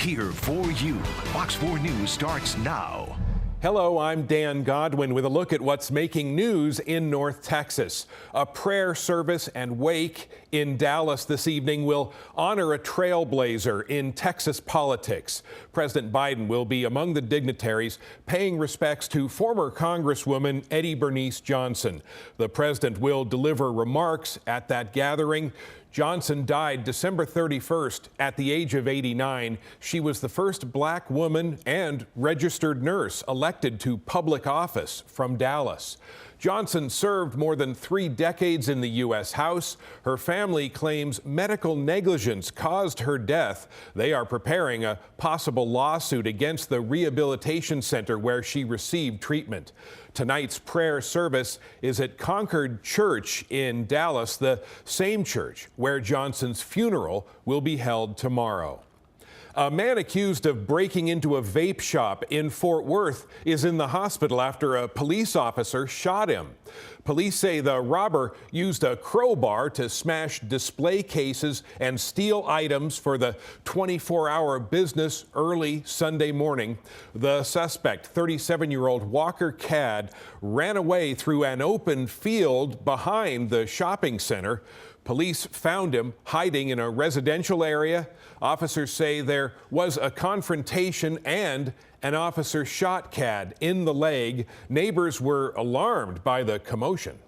here for you. Fox 4 News starts now. Hello, I'm Dan Godwin with a look at what's making news in North Texas. A prayer service and wake in Dallas this evening will honor a trailblazer in Texas politics. President Biden will be among the dignitaries paying respects to former Congresswoman Eddie Bernice Johnson. The president will deliver remarks at that gathering. Johnson died December 31st at the age of 89. She was the first black woman and registered nurse elected to public office from Dallas. Johnson served more than 3 decades in the U.S. House. Her family claims medical negligence caused her death. They are preparing a possible lawsuit against the rehabilitation center where she received treatment. Tonight's prayer service is at Concord Church in Dallas, the same church where Johnson's funeral will be held tomorrow. A man accused of breaking into a vape shop in Fort Worth is in the hospital after a police officer shot him. Police say the robber used a crowbar to smash display cases and steal items for the 24-hour business early Sunday morning. The suspect, 37-year-old Walker Cad, ran away through an open field behind the shopping center. Police found him hiding in a residential area. Officers say there was a confrontation and an officer shot Cad in the leg. Neighbors were alarmed by the commotion.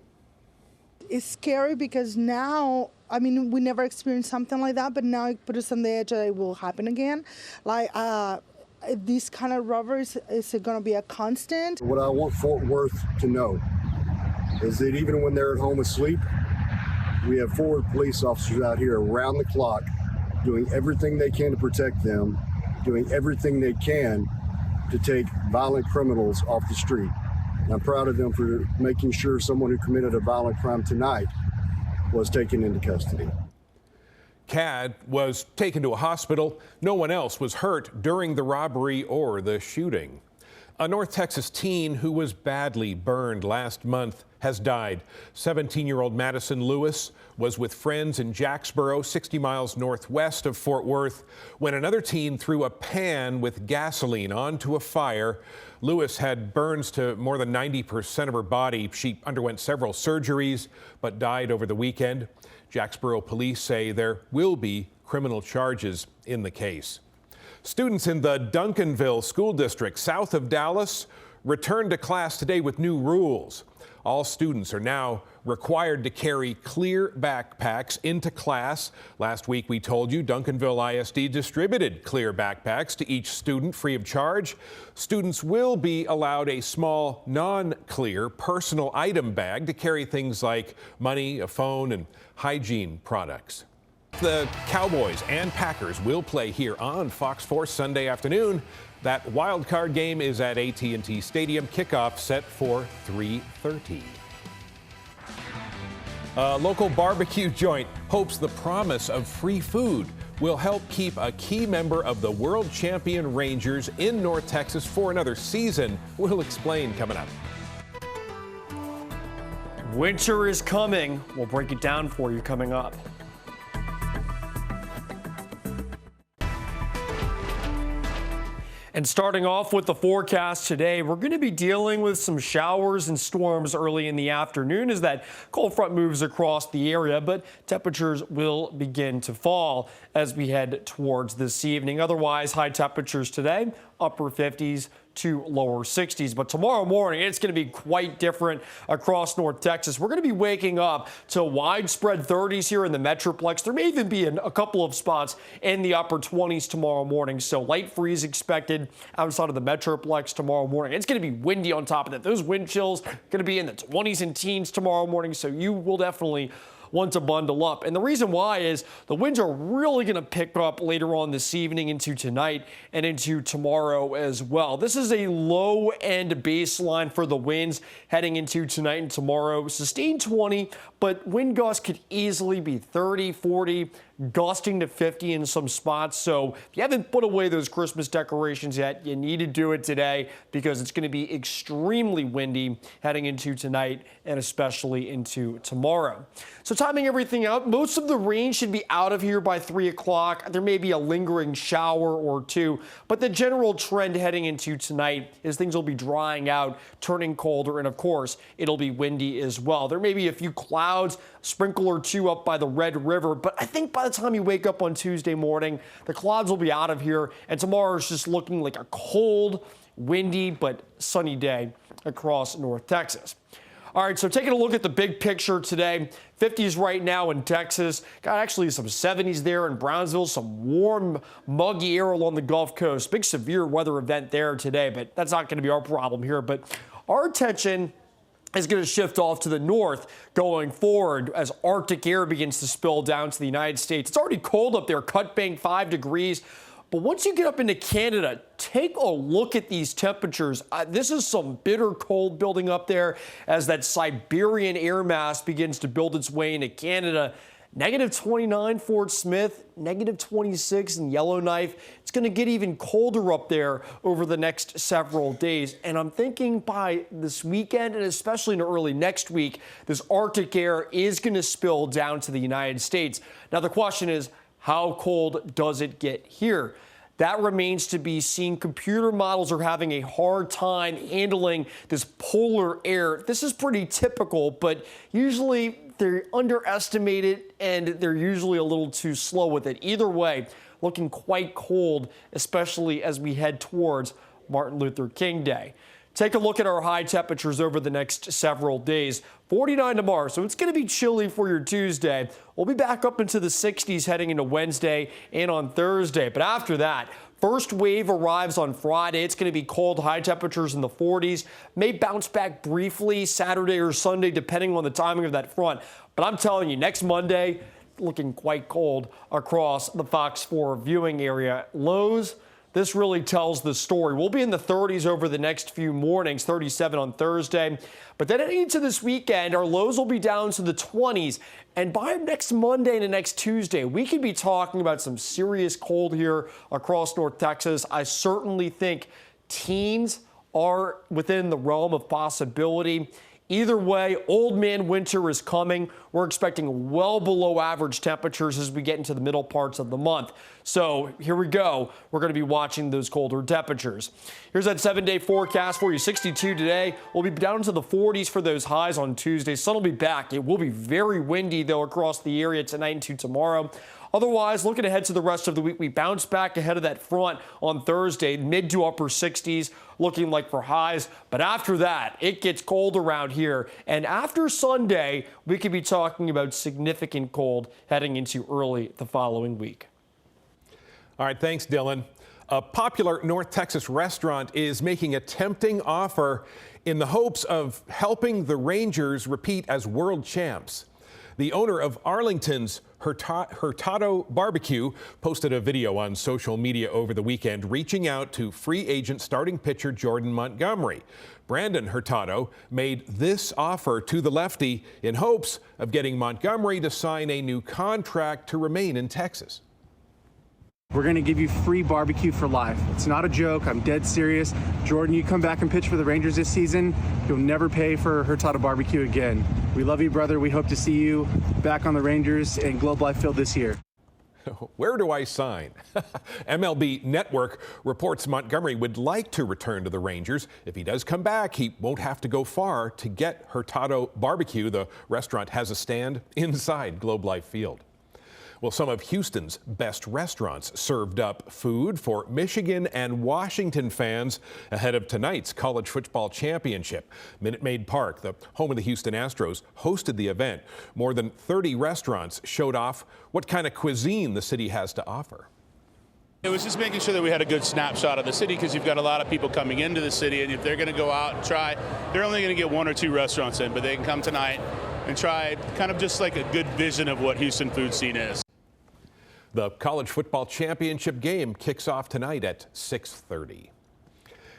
It's scary because now, I mean, we never experienced something like that, but now it put us on the edge that it will happen again. Like, these kind of robberies, is it going to be a constant? What I want Fort Worth to know is that even when they're at home asleep, we have 4 police officers out here around the clock doing everything they can to protect them, doing everything they can to take violent criminals off the street. And I'm proud of them for making sure someone who committed a violent crime tonight was taken into custody. Cad was taken to a hospital. No one else was hurt during the robbery or the shooting. A North Texas teen who was badly burned last month has died. 17-year-old Madison Lewis was with friends in Jacksboro, 60 miles northwest of Fort Worth, when another teen threw a pan with gasoline onto a fire. Lewis had burns to more than 90% of her body. She underwent several surgeries, but died over the weekend. Jacksboro police say there will be criminal charges in the case. Students in the Duncanville school district south of Dallas returned to class today with new rules. All students are now required to carry clear backpacks into class. Last week we told you Duncanville ISD distributed clear backpacks to each student free of charge. Students will be allowed a small non-clear personal item bag to carry things like money, a phone, and hygiene products. The Cowboys and Packers will play here on Fox 4 Sunday afternoon. That wild card game is at AT&T Stadium. Kickoff set for 3:30. A local barbecue joint hopes the promise of free food will help keep a key member of the world champion Rangers in North Texas for another season. We'll explain coming up. Winter is coming. We'll break it down for you coming up. And starting off with the forecast today, we're going to be dealing with some showers and storms early in the afternoon as that cold front moves across the area, but temperatures will begin to fall as we head towards this evening. Otherwise, high temperatures today, upper 50s to lower 60s. But tomorrow morning, it's going to be quite different across North Texas. We're going to be waking up to widespread 30s here in the Metroplex. There may even be a couple of spots in the upper 20s tomorrow morning. So light freeze expected outside of the Metroplex tomorrow morning. It's going to be windy on top of that. Those wind chills are going to be in the 20s and teens tomorrow morning. So you will definitely want to bundle up. And the reason why is the winds are really going to pick up later on this evening into tonight and into tomorrow as well. This is a low-end baseline for the winds heading into tonight and tomorrow. Sustained 20, but wind gusts could easily be 30, 40, gusting to 50 in some spots. So if you haven't put away those Christmas decorations yet, you need to do it today because it's going to be extremely windy heading into tonight and especially into tomorrow. So timing everything out, most of the rain should be out of here by 3 o'clock. There may be a lingering shower or two, but the general trend heading into tonight is things will be drying out, turning colder, and of course, it'll be windy as well. There may be a few clouds, sprinkle or two up by the Red River, but I think by the time you wake up on Tuesday morning, the clouds will be out of here, and tomorrow is just looking like a cold, windy, but sunny day across North Texas. All right, so taking a look at the big picture today, 50s right now in Texas. Got actually some 70s there in Brownsville, some warm, muggy air along the Gulf Coast. Big severe weather event there today, but that's not going to be our problem here. But our attention is going to shift off to the north going forward as Arctic air begins to spill down to the United States. It's already cold up there, Cut Bank 5 degrees. But once you get up into Canada, take a look at these temperatures. This is some bitter cold building up there as that Siberian air mass begins to build its way into Canada. -29 Fort Smith, -26 in Yellowknife. It's going to get even colder up there over the next several days. And I'm thinking by this weekend and especially in early next week, this Arctic air is going to spill down to the United States. Now, the question is, how cold does it get here? That remains to be seen. Computer models are having a hard time handling this polar air. This is pretty typical, but usually they're underestimated and they're usually a little too slow with it. Either way, looking quite cold, especially as we head towards Martin Luther King Day. Take a look at our high temperatures over the next several days. 49 tomorrow, so it's going to be chilly for your Tuesday. We'll be back up into the 60s heading into Wednesday and on Thursday. But after that, first wave arrives on Friday. It's going to be cold, high temperatures in the 40s. May bounce back briefly Saturday or Sunday, depending on the timing of that front. But I'm telling you, next Monday, looking quite cold across the Fox 4 viewing area. Lows, this really tells the story. We'll be in the 30s over the next few mornings, 37 on Thursday. But then into this weekend, our lows will be down to the 20s. And by next Monday and next Tuesday, we could be talking about some serious cold here across North Texas. I certainly think teens are within the realm of possibility. Either way, old man winter is coming. We're expecting well below average temperatures as we get into the middle parts of the month. So here we go. We're going to be watching those colder temperatures. Here's that 7-day forecast for you. 62 today. We'll be down to the 40s for those highs on Tuesday. Sun will be back. It will be very windy, though, across the area tonight and to tomorrow. Otherwise, looking ahead to the rest of the week, we bounce back ahead of that front on Thursday, mid to upper 60s, looking like for highs. But after that, it gets cold around here. And after Sunday, we could be talking about significant cold heading into early the following week. All right, thanks, Dylan. A popular North Texas restaurant is making a tempting offer in the hopes of helping the Rangers repeat as world champs. The owner of Arlington's Hurtado Barbecue posted a video on social media over the weekend reaching out to free agent starting pitcher Jordan Montgomery. Brandon Hurtado made this offer to the lefty in hopes of getting Montgomery to sign a new contract to remain in Texas. We're going to give you free barbecue for life. It's not a joke. I'm dead serious. Jordan, you come back and pitch for the Rangers this season, you'll never pay for Hurtado Barbecue again. We love you, brother. We hope to see you back on the Rangers and Globe Life Field this year. Where do I sign? MLB Network reports Montgomery would like to return to the Rangers. If he does come back, he won't have to go far to get Hurtado Barbecue. The restaurant has a stand inside Globe Life Field. Well, some of Houston's best restaurants served up food for Michigan and Washington fans ahead of tonight's college football championship. Minute Maid Park, the home of the Houston Astros, hosted the event. More than 30 restaurants showed off what kind of cuisine the city has to offer. It was just making sure that we had a good snapshot of the city because you've got a lot of people coming into the city, and if they're going to go out and try, they're only going to get 1 or 2 restaurants in, but they can come tonight and try kind of just like a good vision of what Houston food scene is. The college football championship game kicks off tonight at 6:30.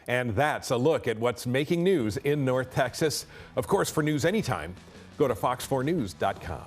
And that's a look at what's making news in North Texas. Of course, for news anytime, go to fox4news.com.